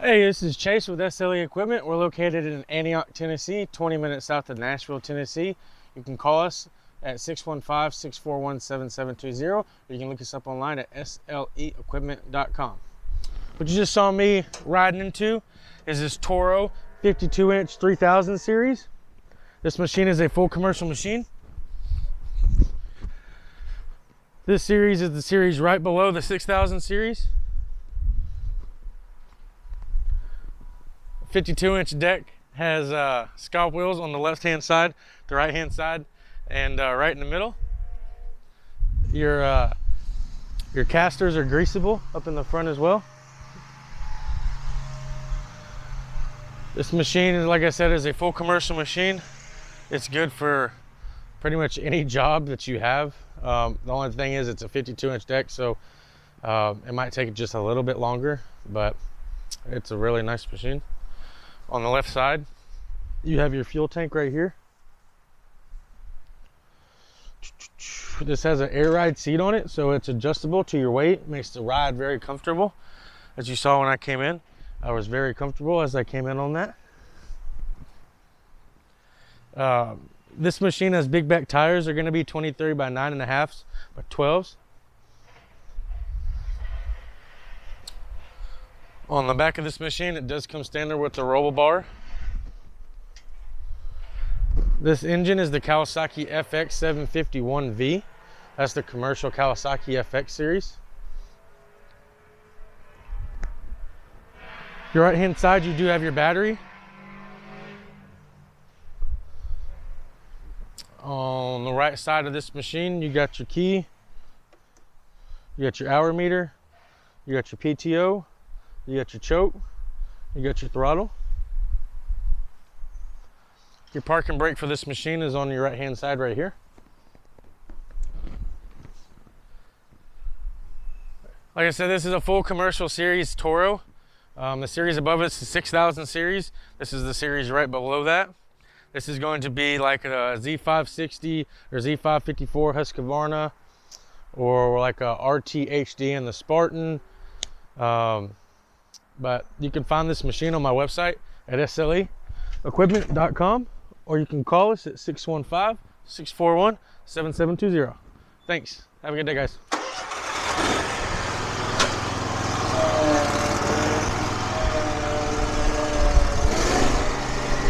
Hey, this is Chase with SLE Equipment. We're located in Antioch, Tennessee, 20 minutes south of Nashville, Tennessee. You can call us at 615-641-7720, or you can look us up online at sleequipment.com. What you just saw me riding into is this Toro 52-inch 3000 series. This machine is a full commercial machine. This series is the series right below the 6000 series. 52-inch deck has scalp wheels on the left-hand side, the right-hand side, and right in the middle. Your casters are greasable up in the front as well. This machine, like I said, is a full commercial machine. It's good for pretty much any job that you have. The only thing is it's a 52-inch deck, so it might take just a little bit longer, but it's a really nice machine. On the left side, you have your fuel tank right here. This has an air ride seat on it, so it's adjustable to your weight. Makes the ride very comfortable. As you saw when I came in, I was very comfortable as I came in on that. This machine has big back tires. They're going to be 23 by 9.5 by 12s. On the back of this machine, it does come standard with the rollable bar. This engine is the Kawasaki FX 751V. That's the commercial Kawasaki FX series. Your right hand side, you do have your battery. On the right side of this machine, you got your key, you got your hour meter, you got your PTO, you got your choke, you got your throttle. Your park and brake for this machine is on your right hand side right here. Like I said, this is a full commercial series Toro. The series above it is the 6000 series. This is the series right below that. This is going to be like a Z560 or Z554 Husqvarna, or like a RT HD in the Spartan. But you can find this machine on my website at sleequipment.com, or you can call us at 615-641-7720. Thanks. Have a good day, guys.